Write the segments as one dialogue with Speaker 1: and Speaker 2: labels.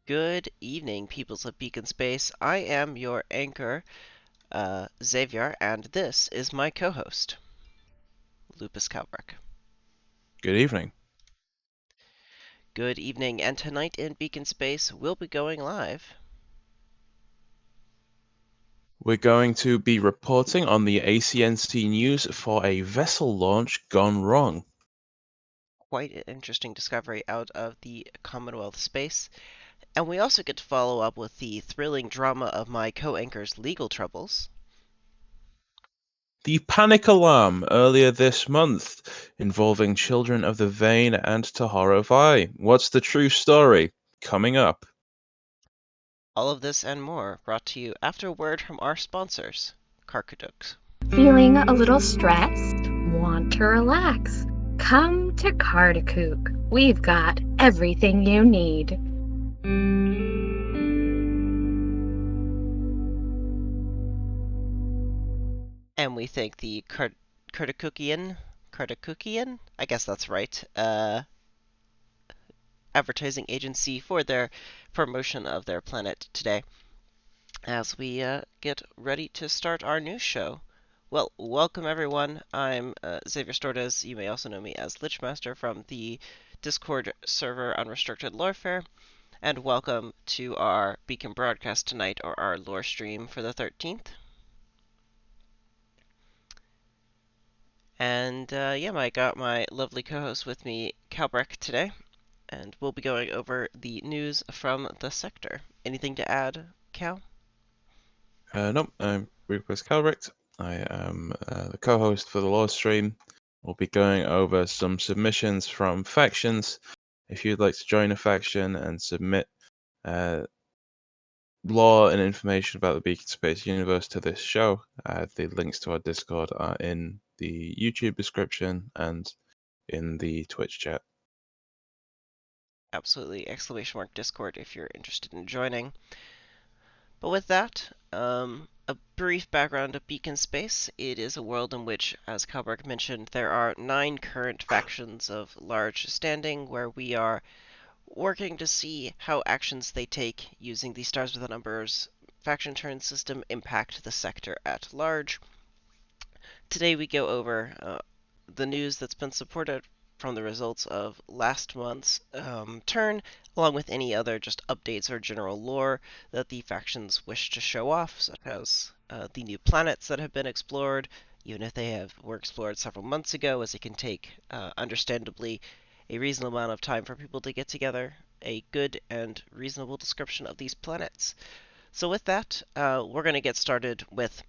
Speaker 1: Good evening, peoples of Beacon Space. I am your anchor, Xavier, and this is my co-host, Lupus Calbrick.
Speaker 2: Good evening.
Speaker 1: Good evening, and tonight in Beacon Space, we'll be going live.
Speaker 2: We're going to be reporting on the ACNC news for a vessel launch gone wrong.
Speaker 1: Quite an interesting discovery out of the Commonwealth space. And we also get to follow up with the thrilling drama of my co-anchor's legal troubles.
Speaker 2: The panic alarm earlier this month involving Children of the Vein and Tahara Vi. What's the true story? Coming up.
Speaker 1: All of this and more brought to you after a word from our sponsors, Karkadooks.
Speaker 3: Feeling a little stressed? Want to relax? Come to Kardakook. We've got everything you need.
Speaker 1: And we thank the Kardakookian, I guess that's right, advertising agency for their promotion of their planet today as we get ready to start our news show. Well, welcome everyone. I'm Xavier Stordes. You may also know me as Lichmaster from the Discord server Unrestricted Lorefare. And welcome to our Beacon broadcast tonight, or our lore stream for the 13th. And yeah, I got my lovely co-host with me, Calbreck, today, and we'll be going over the news from the sector. Anything to add, Cal?
Speaker 2: Nope, I'm Rupert Calrict. I am the co-host for the Law Stream. We'll be going over some submissions from factions. If you'd like to join a faction and submit lore and information about the Beacon Space universe to this show, the links to our Discord are in the YouTube description and in the Twitch chat.
Speaker 1: Absolutely! !Discord if you're interested in joining. But with that, a brief background of Beacon Space. It is a world in which, as Calbreck mentioned, there are 9 current factions of large standing where we are working to see how actions they take using the Stars with the Numbers faction turn system impact the sector at large. Today we go over the news that's been supported from the results of last month's turn, along with any other just updates or general lore that the factions wish to show off, such as the new planets that have been explored, even if were explored several months ago, as it can take, understandably, a reasonable amount of time for people to get together a good and reasonable description of these planets. So with that, we're going to get started with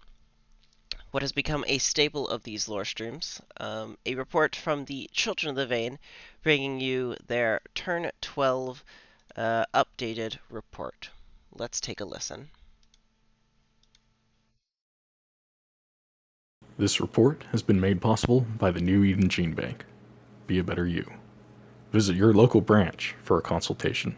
Speaker 1: what has become a staple of these lore streams, a report from the Children of the Vein, bringing you their Turn 12 updated report. Let's take a listen.
Speaker 4: This report has been made possible by the New Eden Gene Bank. Be a better you. Visit your local branch for a consultation.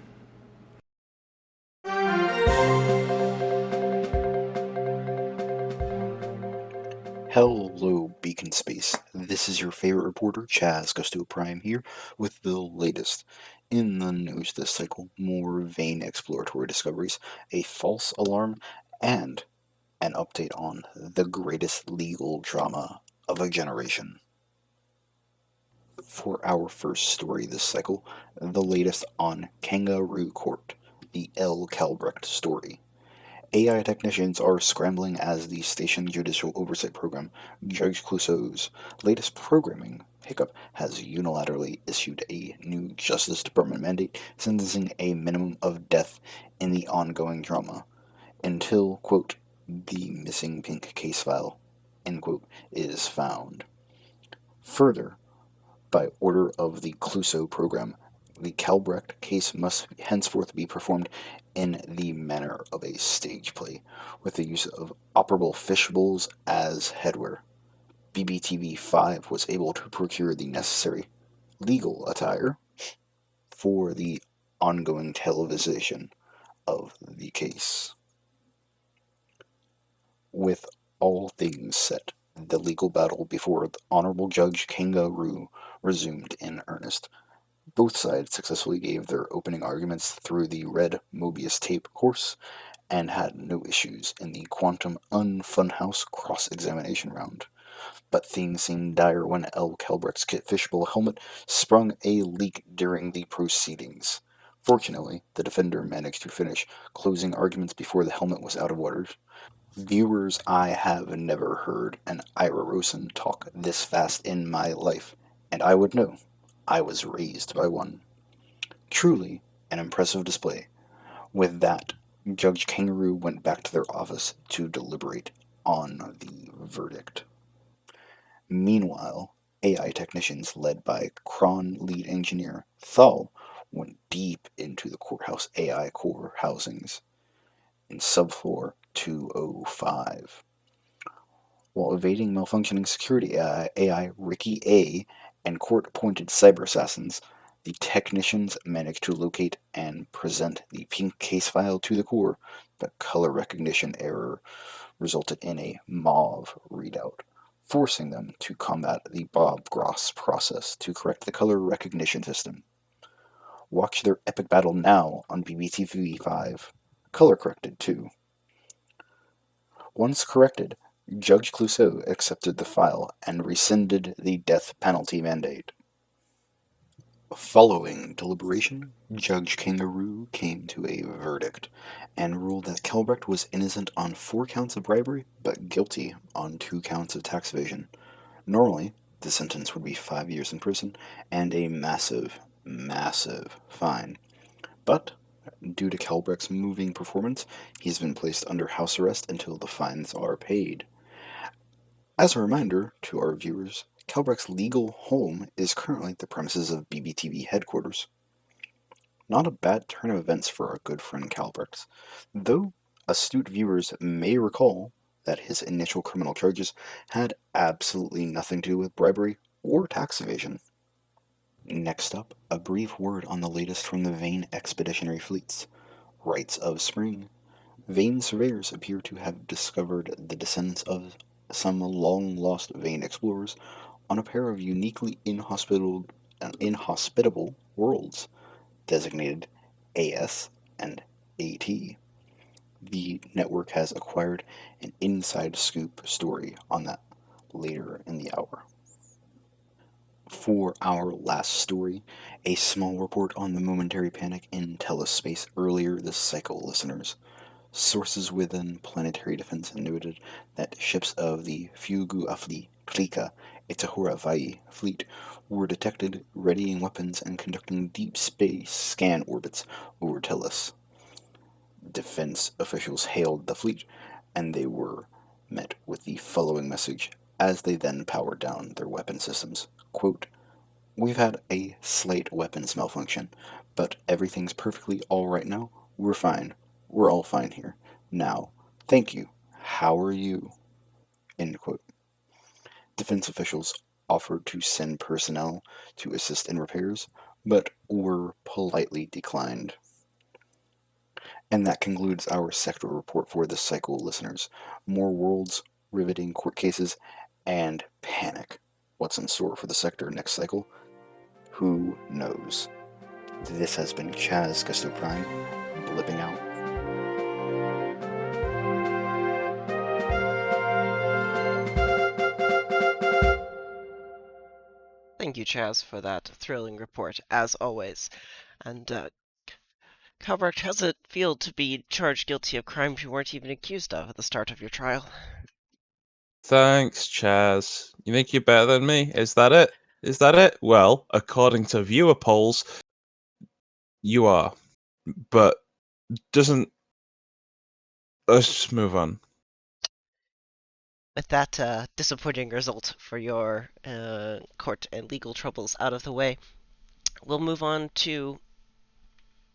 Speaker 5: Hello, Beacon Space. This is your favorite reporter, Chaz Gusto Prime, here with the latest in the news this cycle. More vein exploratory discoveries, a false alarm, and an update on the greatest legal drama of a generation. For our first story this cycle, the latest on Kangaroo Court, the L. Calbrecht story. AI technicians are scrambling as the Station Judicial Oversight Program, Judge Clouseau's latest programming hiccup, has unilaterally issued a new Justice Department mandate sentencing a minimum of death in the ongoing drama until, quote, the missing pink case file, end quote, is found. Further, by order of the Clouseau program, the Calbrecht case must henceforth be performed in the manner of a stage play, with the use of operable fishbowls as headwear. BBTV5 was able to procure the necessary legal attire for the ongoing television of the case. With all things set, the legal battle before the Honorable Judge Kangaroo resumed in earnest. Both sides successfully gave their opening arguments through the red Mobius tape course and had no issues in the quantum unfunhouse cross-examination round. But things seemed dire when L. Kelbrecht's fishbowl helmet sprung a leak during the proceedings. Fortunately, the defender managed to finish closing arguments before the helmet was out of water. Viewers, I have never heard an Ira Rosen talk this fast in my life, and I would know. I was raised by one. Truly an impressive display. With that, Judge Kangaroo went back to their office to deliberate on the verdict. Meanwhile, AI technicians led by Kron lead engineer Thal went deep into the courthouse AI core housings in subfloor 205. While evading malfunctioning security AI Ricky A and court-appointed cyber assassins, the technicians managed to locate and present the pink case file to the core, but color recognition error resulted in a mauve readout, forcing them to combat the Bob Gross process to correct the color recognition system. Watch their epic battle now on BBTV5. Color corrected too. Once corrected, Judge Clouseau accepted the file and rescinded the death penalty mandate. Following deliberation, Judge Kangaroo came to a verdict and ruled that Kelbrecht was innocent on 4 counts of bribery, but guilty on 2 counts of tax evasion. Normally, the sentence would be 5 years in prison and a massive, massive fine. But, due to Kelbrecht's moving performance, he's been placed under house arrest until the fines are paid. As a reminder to our viewers, Kelbrecht's legal home is currently the premises of BBTV headquarters. Not a bad turn of events for our good friend Kelbrecht, though astute viewers may recall that his initial criminal charges had absolutely nothing to do with bribery or tax evasion. Next up, a brief word on the latest from the Vane expeditionary fleets. Rites of Spring. Vane surveyors appear to have discovered the descendants of some long-lost Vane explorers on a pair of uniquely inhospitable worlds, designated AS and AT. The network has acquired an inside scoop story on that later in the hour. For our last story, a small report on the momentary panic in telespace earlier this cycle, listeners. Sources within Planetary Defense noted that ships of the Fugu-Afli Klika Itahura Vai fleet were detected readying weapons and conducting deep space scan orbits over Tellus. Defense officials hailed the fleet, and they were met with the following message as they then powered down their weapon systems. Quote, "We've had a slight weapons malfunction, but everything's perfectly all right now. We're fine. We're all fine here. Now, thank you. How are you?" End quote. Defense officials offered to send personnel to assist in repairs, but were politely declined. And that concludes our sector report for this cycle, listeners. More worlds, riveting court cases, and panic. What's in store for the sector next cycle? Who knows? This has been Chaz Gusto Prime, blipping out.
Speaker 1: Thank you, Chaz, for that thrilling report, as always. And Kalbrecht, how's it feel to be charged guilty of crimes you weren't even accused of at the start of your trial?
Speaker 2: Thanks, Chaz. You think you're better than me? Is that it? Is that it? Well, according to viewer polls, you are. But doesn't... Let's just move on.
Speaker 1: With that disappointing result for your court and legal troubles out of the way, we'll move on to.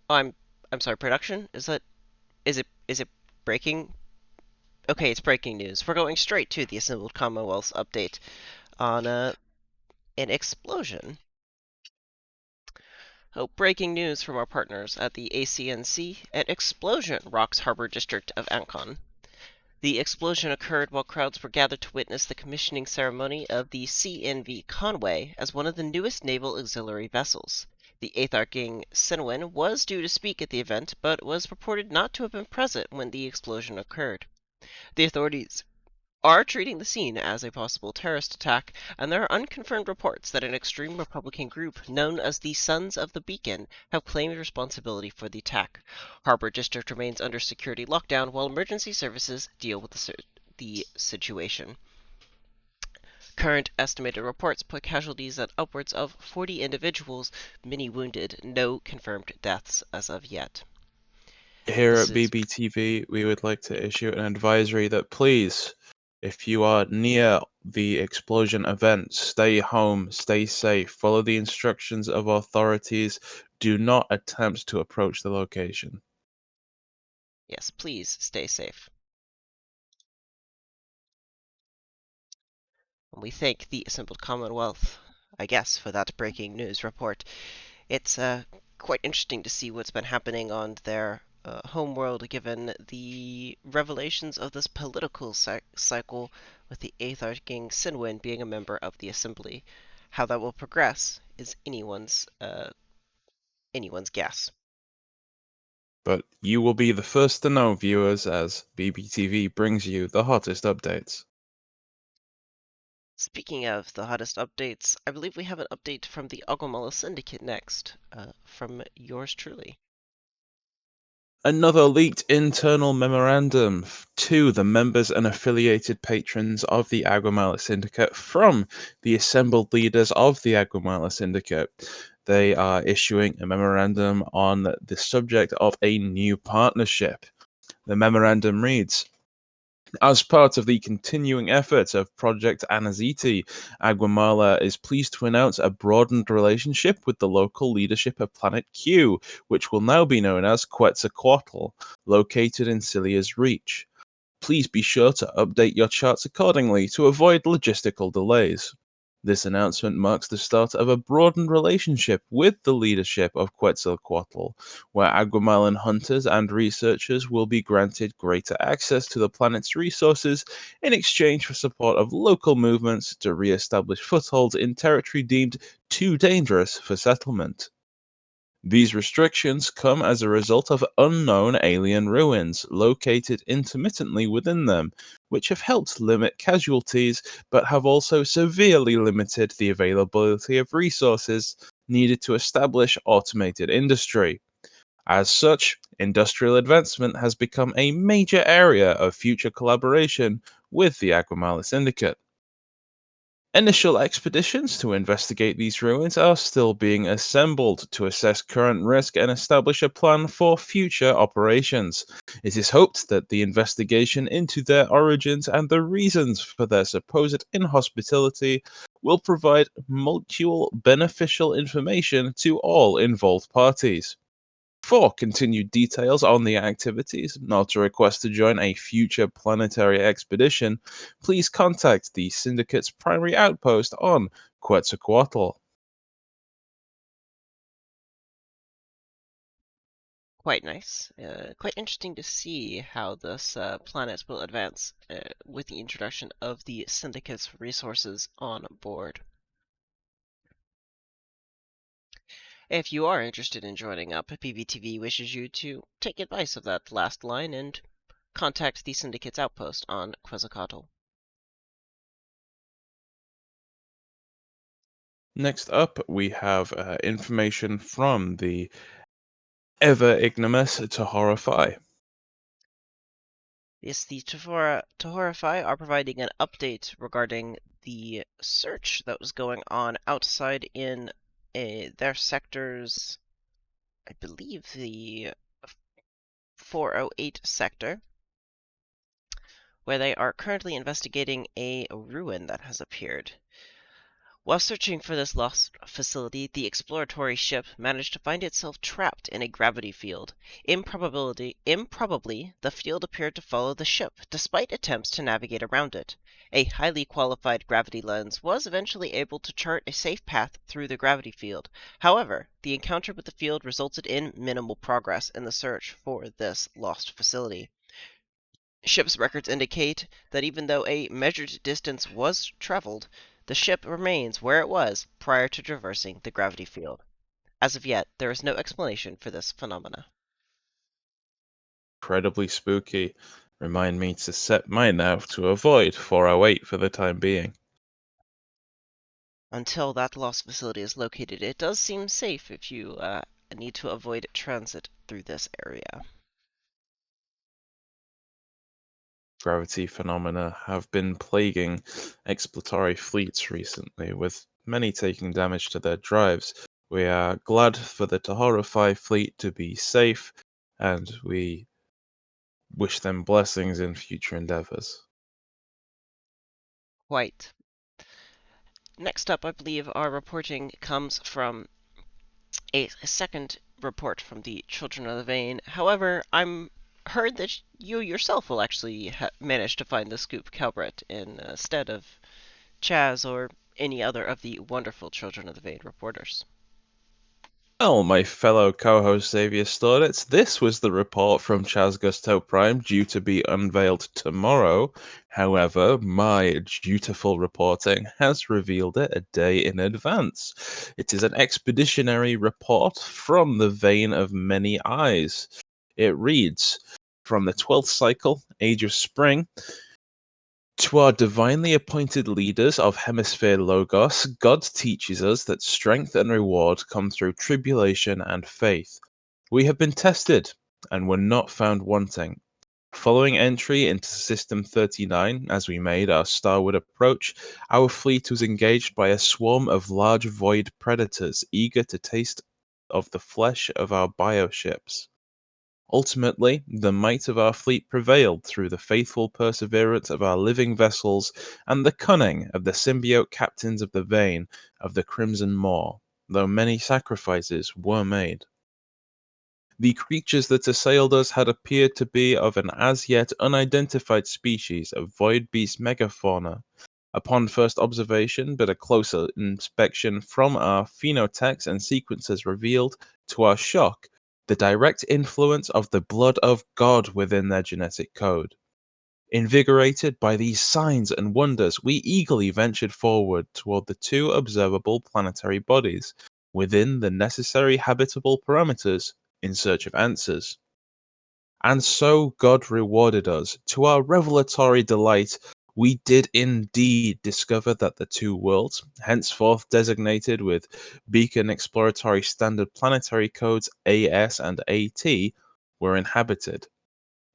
Speaker 1: Oh, I'm sorry. Production? Is it breaking? Okay, it's breaking news. We're going straight to the Assembled Commonwealth's update on an explosion. Oh, breaking news from our partners at the ACNC: an explosion rocks Harbor District of Ancon. The explosion occurred while crowds were gathered to witness the commissioning ceremony of the CNV Conway as one of the newest naval auxiliary vessels. The 8th Archking Sinwin was due to speak at the event, but was reported not to have been present when the explosion occurred. The authorities are treating the scene as a possible terrorist attack, and there are unconfirmed reports that an extreme Republican group known as the Sons of the Beacon have claimed responsibility for the attack. Harbor District remains under security lockdown while emergency services deal with the situation. Current estimated reports put casualties at upwards of 40 individuals, many wounded, no confirmed deaths as of yet.
Speaker 2: Here
Speaker 1: This
Speaker 2: at
Speaker 1: is
Speaker 2: BBTV, we would like to issue an advisory that please, if you are near the explosion event, stay home, stay safe, follow the instructions of authorities, do not attempt to approach the location.
Speaker 1: yes, please stay safe. And we thank the assembled Commonwealth, I guess, for that breaking news report. It's quite interesting to see what's been happening on their homeworld, given the revelations of this political cycle with the 8th Archking Sinwin being a member of the Assembly. How that will progress is anyone's guess.
Speaker 2: But you will be the first to know, viewers, as BBTV brings you the hottest updates.
Speaker 1: Speaking of the hottest updates, I believe we have an update from the Agumala Syndicate next, from yours truly.
Speaker 2: Another leaked internal memorandum to the members and affiliated patrons of the Aguamala Syndicate from the assembled leaders of the Aguamala Syndicate. They are issuing a memorandum on the subject of a new partnership. The memorandum reads, as part of the continuing efforts of Project Anaziti, Aguamala is pleased to announce a broadened relationship with the local leadership of Planet Q, which will now be known as Quetzalcoatl, located in Celia's Reach. Please be sure to update your charts accordingly to avoid logistical delays. This announcement marks the start of a broadened relationship with the leadership of Quetzalcoatl, where Aguamalan hunters and researchers will be granted greater access to the planet's resources in exchange for support of local movements to re-establish footholds in territory deemed too dangerous for settlement. These restrictions come as a result of unknown alien ruins located intermittently within them, which have helped limit casualties but have also severely limited the availability of resources needed to establish automated industry. As such, industrial advancement has become a major area of future collaboration with the Aguamala Syndicate. Initial expeditions to investigate these ruins are still being assembled to assess current risk and establish a plan for future operations. It is hoped that the investigation into their origins and the reasons for their supposed inhospitality will provide mutual beneficial information to all involved parties. For continued details on the activities, or to request to join a future planetary expedition, please contact the Syndicate's primary outpost on Quetzalcoatl.
Speaker 1: Quite nice. Quite interesting to see how this planet will advance with the introduction of the Syndicate's resources on board. If you are interested in joining up, PBTV wishes you to take advice of that last line and contact the Syndicate's outpost on Quetzalcoatl.
Speaker 2: Next up, we have information from the ever ignomous To Horrify.
Speaker 1: Yes, the To Horrify are providing an update regarding the search that was going on outside in their sectors, I believe the 408 sector, where they are currently investigating a ruin that has appeared. While searching for this lost facility, the exploratory ship managed to find itself trapped in a gravity field. Improbably, the field appeared to follow the ship, despite attempts to navigate around it. A highly qualified gravity lens was eventually able to chart a safe path through the gravity field. However, the encounter with the field resulted in minimal progress in the search for this lost facility. Ship's records indicate that even though a measured distance was traveled, the ship remains where it was prior to traversing the gravity field. As of yet, there is no explanation for this phenomena.
Speaker 2: Incredibly spooky. Remind me to set my nav to avoid 408 for the time being.
Speaker 1: Until that lost facility is located, it does seem safe if you need to avoid transit through this area.
Speaker 2: Gravity phenomena have been plaguing exploratory fleets recently, with many taking damage to their drives. We are glad for the Tahora 5 fleet to be safe, and we wish them blessings in future endeavors.
Speaker 1: Quite. Next up, I believe our reporting comes from a second report from the Children of the Vein. However, I'm heard that you yourself will actually manage to find the scoop, Calbret, instead of Chaz or any other of the wonderful Children of the Vein reporters.
Speaker 2: Well, my fellow co-host Xavier Stauditz, this was the report from Chaz Gusto Prime due to be unveiled tomorrow. However, my dutiful reporting has revealed it a day in advance. It is an expeditionary report from the Vein of Many Eyes. It reads, from the 12th cycle, Age of Spring, to our divinely appointed leaders of Hemisphere Logos, God teaches us that strength and reward come through tribulation and faith. We have been tested and were not found wanting. Following entry into System 39, as we made our starward approach, our fleet was engaged by a swarm of large void predators eager to taste of the flesh of our bioships. Ultimately, the might of our fleet prevailed through the faithful perseverance of our living vessels and the cunning of the symbiote captains of the Vein of the Crimson Maw, though many sacrifices were made. The creatures that assailed us had appeared to be of an as yet unidentified species of void beast megafauna. Upon first observation, but a closer inspection from our phenotypes and sequences revealed, to our shock, the direct influence of the blood of God within their genetic code. Invigorated by these signs and wonders, we eagerly ventured forward toward the two observable planetary bodies, within the necessary habitable parameters, in search of answers. And so God rewarded us. To our revelatory delight, we did indeed discover that the two worlds, henceforth designated with Beacon Exploratory Standard Planetary Codes AS and AT, were inhabited.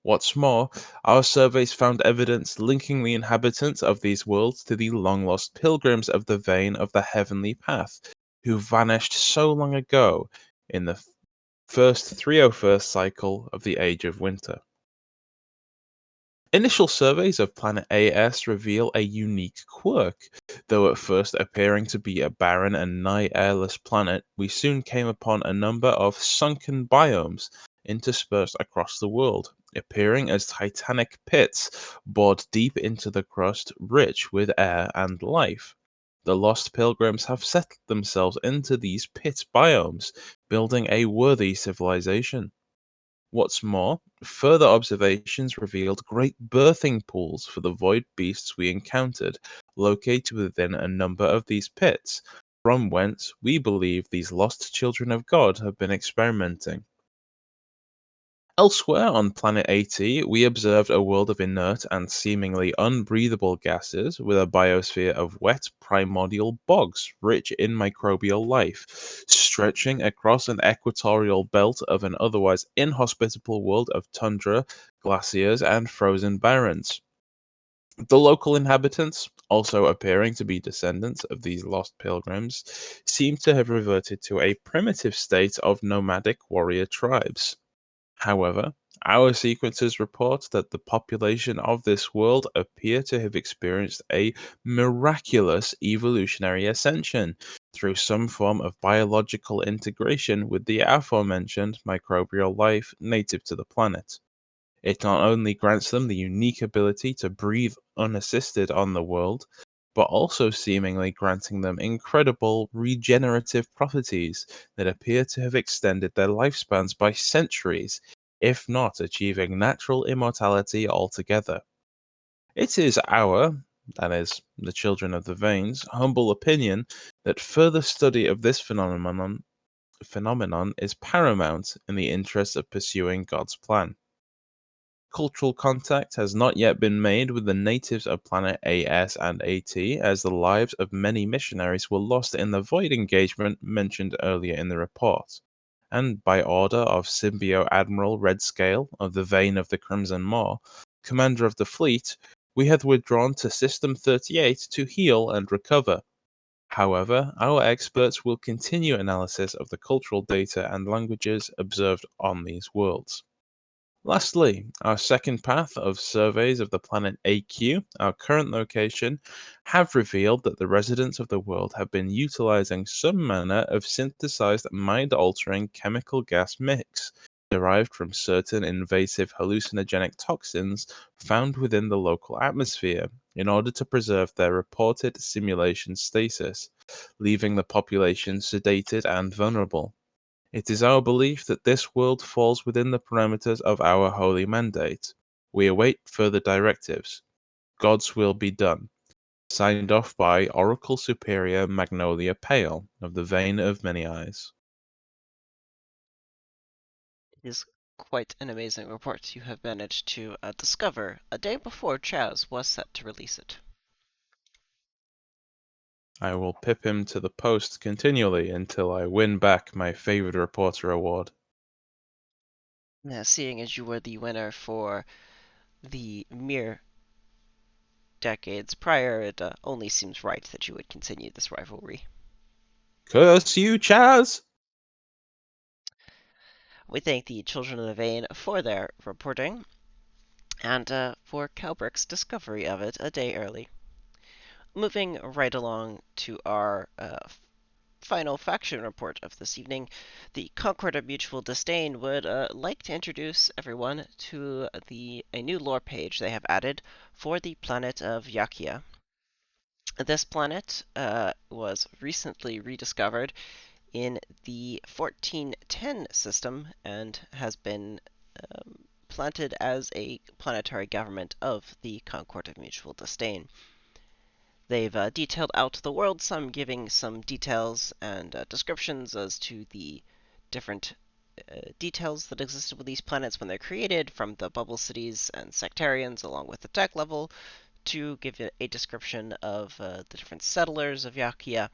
Speaker 2: What's more, our surveys found evidence linking the inhabitants of these worlds to the long-lost pilgrims of the Vein of the Heavenly Path, who vanished so long ago in the first 301st cycle of the Age of Winter. Initial surveys of planet AS reveal a unique quirk. Though at first appearing to be a barren and nigh airless planet, we soon came upon a number of sunken biomes interspersed across the world, appearing as titanic pits bored deep into the crust, rich with air and life. The lost pilgrims have settled themselves into these pit biomes, building a worthy civilization. What's more, further observations revealed great birthing pools for the void beasts we encountered, located within a number of these pits, from whence we believe these lost children of God have been experimenting. Elsewhere on planet AT, we observed a world of inert and seemingly unbreathable gases with a biosphere of wet primordial bogs rich in microbial life, stretching across an equatorial belt of an otherwise inhospitable world of tundra, glaciers, and frozen barrens. The local inhabitants, also appearing to be descendants of these lost pilgrims, seem to have reverted to a primitive state of nomadic warrior tribes. However, our sequences report that the population of this world appear to have experienced a miraculous evolutionary ascension through some form of biological integration with the aforementioned microbial life native to the planet. It not only grants them the unique ability to breathe unassisted on the world, but also seemingly granting them incredible regenerative properties that appear to have extended their lifespans by centuries, if not achieving natural immortality altogether. It is our, that is, the children of the veins, humble opinion that further study of this phenomenon phenomenon is paramount in the interest of pursuing God's plan. Cultural contact has not yet been made with the natives of planet AS and AT, as the lives of many missionaries were lost in the void engagement mentioned earlier in the report. And by order of Symbio Admiral Redscale of the Vein of the Crimson Maw, commander of the fleet, we have withdrawn to System 38 to heal and recover. However, our experts will continue analysis of the cultural data and languages observed on these worlds. Lastly, our second path of surveys of the planet AQ, our current location, have revealed that the residents of the world have been utilizing some manner of synthesized mind-altering chemical gas mix derived from certain invasive hallucinogenic toxins found within the local atmosphere in order to preserve their reported simulation stasis, leaving the population sedated and vulnerable. It is our belief that this world falls within the parameters of our holy mandate. We await further directives. God's will be done. Signed off by Oracle Superior Magnolia Pale of the Vein of Many Eyes.
Speaker 1: It is quite an amazing report you have managed to discover a day before Chaz was set to release it.
Speaker 2: I will pip him to the post continually until I win back my favorite reporter award.
Speaker 1: Seeing as you were the winner for the mere decades prior, it only seems right that you would continue this rivalry.
Speaker 2: Curse you, Chaz!
Speaker 1: We thank the Children of the Vein for their reporting, and for Calbrick's discovery of it a day early. Moving right along to our final faction report of this evening, the Concord of Mutual Disdain would like to introduce everyone to a new lore page they have added for the planet of Yakia. This planet was recently rediscovered in the 1410 system and has been planted as a planetary government of the Concord of Mutual Disdain. They've detailed out the world, some giving some details and descriptions as to the different details that existed with these planets when they're created, from the bubble cities and sectarians, along with the tech level, to give a description of the different settlers of Yakia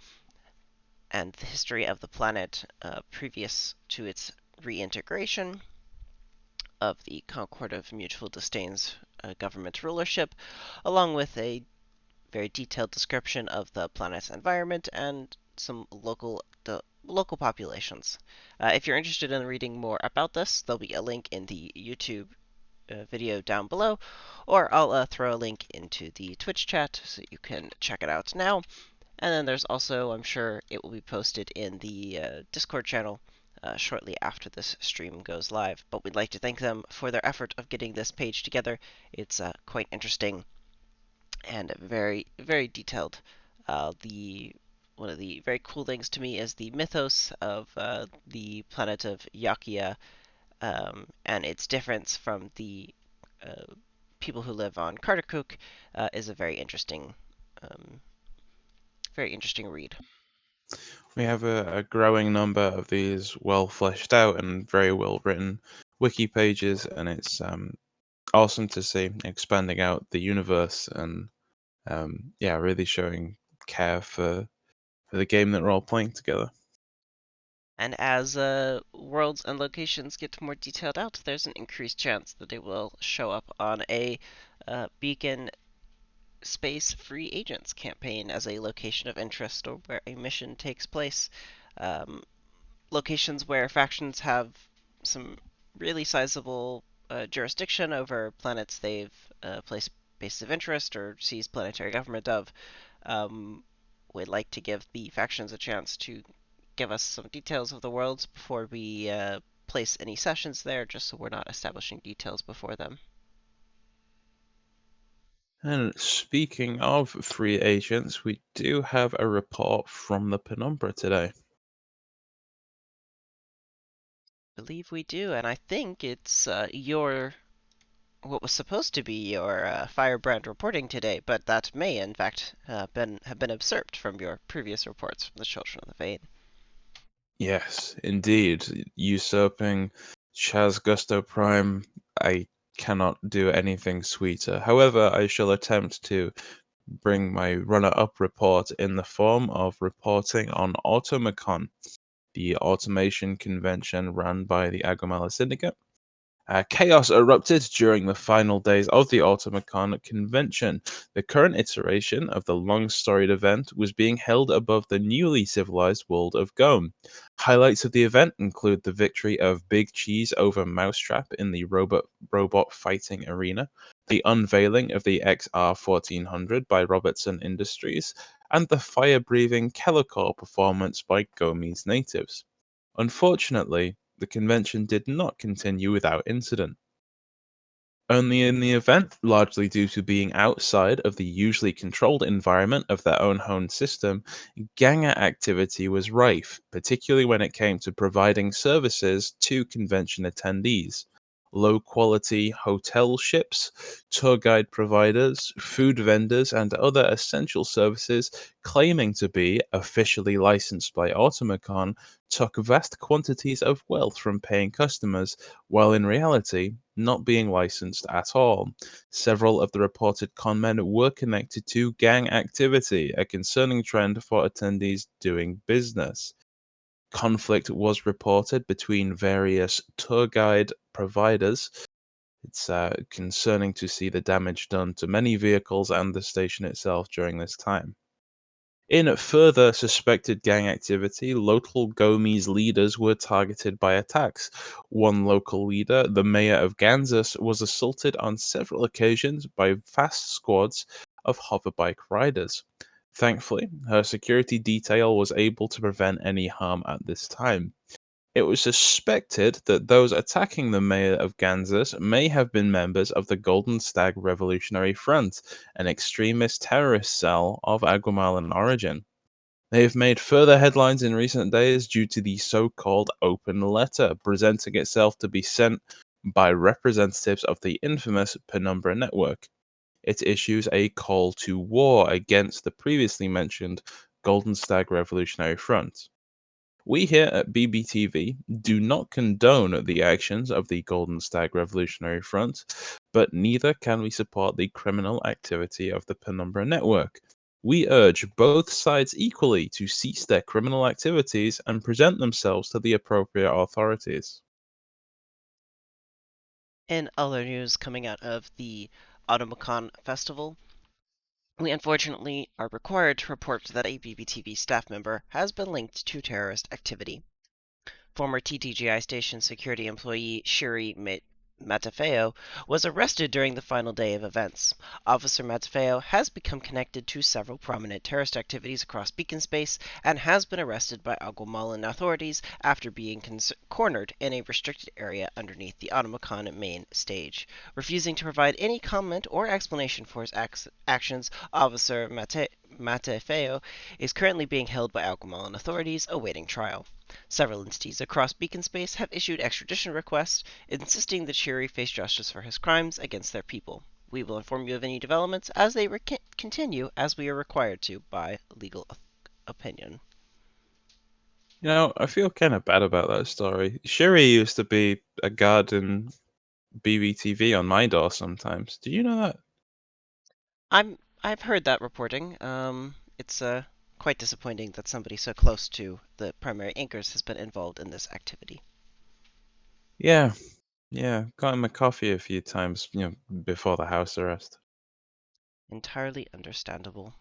Speaker 1: and the history of the planet previous to its reintegration of the Concord of Mutual Disdain's government rulership, along with a very detailed description of the planet's environment and some local populations. If you're interested in reading more about this, there'll be a link in the YouTube video down below, or I'll throw a link into the Twitch chat so you can check it out now. And then there's also, I'm sure it will be posted in the Discord channel shortly after this stream goes live. But we'd like to thank them for their effort of getting this page together. It's quite interesting and very, very detailed. One of the very cool things to me is the mythos of the planet of Yakia and its difference from the people who live on Kartakuk is a um, very interesting read.
Speaker 2: We have a growing number of these well fleshed out and very well written wiki pages, and it's awesome to see expanding out the universe and really showing care for the game that we're all playing together.
Speaker 1: And as worlds and locations get more detailed out, there's an increased chance that it will show up on a Beacon Space Free Agents campaign as a location of interest or where a mission takes place. Locations where factions have some really sizable jurisdiction over planets they've placed bases of interest or seized planetary government of. We'd like to give the factions a chance to give us some details of the worlds before we place any sessions there, just so we're not establishing details before them.
Speaker 2: And speaking of free agents, we do have a report from the Penumbra today.
Speaker 1: I believe we do, and I think it's what was supposed to be your Firebrand reporting today, but that may in fact have been usurped from your previous reports from the Children of the Vein.
Speaker 2: Yes, indeed. Usurping Chaz Gusto Prime, I cannot do anything sweeter. However, I shall attempt to bring my runner-up report in the form of reporting on Automacon, the automation convention run by the Agomala Syndicate. Chaos erupted during the final days of the Automacon convention. The current iteration of the long-storied event was being held above the newly civilized world of Gome. Highlights of the event include the victory of Big Cheese over Mousetrap in the robot fighting arena, the unveiling of the XR1400 by Robertson Industries, and the fire-breathing Kellicore performance by Gome's natives. Unfortunately, the convention did not continue without incident. Only in the event, largely due to being outside of the usually controlled environment of their own home system, ganger activity was rife, particularly when it came to providing services to convention attendees. Low quality hotel ships, tour guide providers, food vendors, and other essential services claiming to be officially licensed by Automacon took vast quantities of wealth from paying customers, while in reality not being licensed at all. Several of the reported conmen were connected to gang activity, a concerning trend for attendees doing business. Conflict was reported between various tour guide providers. It's concerning to see the damage done to many vehicles and the station itself during this time. In further suspected gang activity, local Gomes leaders were targeted by attacks. One local leader, the mayor of Kansas, was assaulted on several occasions by fast squads of hoverbike riders. Thankfully, her security detail was able to prevent any harm at this time. It was suspected that those attacking the mayor of Kansas may have been members of the Golden Stag Revolutionary Front, an extremist terrorist cell of Aguamalan origin. They have made further headlines in recent days due to the so-called open letter presenting itself to be sent by representatives of the infamous Penumbra network. It issues a call to war against the previously mentioned Golden Stag Revolutionary Front. We here at BBTV do not condone the actions of the Golden Stag Revolutionary Front, but neither can we support the criminal activity of the Penumbra network. We urge both sides equally to cease their criminal activities and present themselves to the appropriate authorities.
Speaker 1: In other news coming out of the Automacon Festival, we unfortunately are required to report that a BBTV staff member has been linked to terrorist activity. Former TTGI station security employee Shiri Matafeo was arrested during the final day of events. Officer Matafeo has become connected to several prominent terrorist activities across Beacon Space and has been arrested by Aguamalan authorities after being cornered in a restricted area underneath the Automacon main stage. Refusing to provide any comment or explanation for his actions, Officer Matafeo is currently being held by Aguamalan authorities awaiting trial. Several entities across Beacon Space have issued extradition requests, insisting that Shiri face justice for his crimes against their people. We will inform you of any developments as they continue, as we are required to by legal opinion.
Speaker 2: You know, I feel kind of bad about that story. Sherry used to be a guard in BBTV on my door sometimes. Do you know that?
Speaker 1: I've heard that reporting. It's quite disappointing that somebody so close to the primary anchors has been involved in this activity.
Speaker 2: Yeah, yeah. Got him a coffee a few times, before the house arrest.
Speaker 1: Entirely understandable.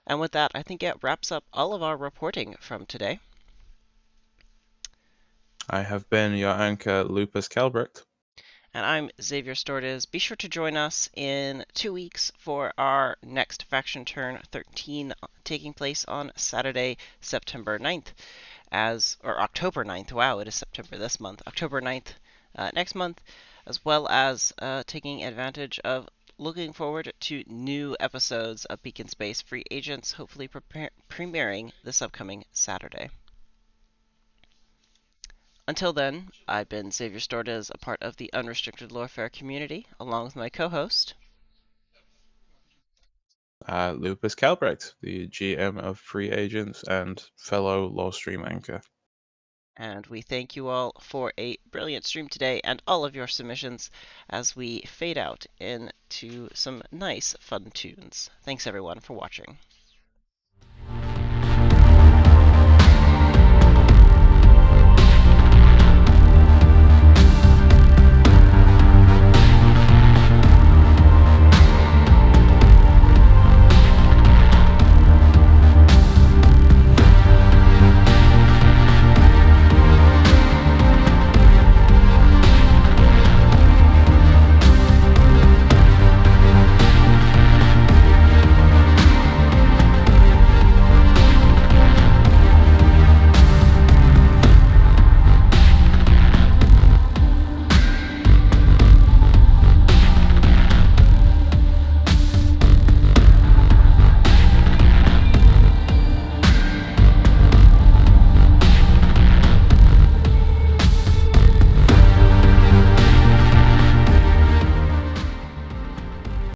Speaker 1: And with that, I think it wraps up all of our reporting from today.
Speaker 2: I have been your anchor, Lupus Kelbrecht.
Speaker 1: And I'm Xavier Stordes. Be sure to join us in 2 weeks for our next Faction Turn 13 taking place on Saturday, September 9th, or October 9th. Wow, it is September this month. October 9th next month, as well as taking advantage of looking forward to new episodes of Beacon Space Free Agents, hopefully premiering this upcoming Saturday. Until then, I've been Xavier Stordes, a part of the Unrestricted Lorefare community, along with my co-host.
Speaker 2: Lupus Kalbrecht, the GM of Free Agents and fellow Law Stream anchor.
Speaker 1: And we thank you all for a brilliant stream today and all of your submissions as we fade out into some nice, fun tunes. Thanks everyone for watching.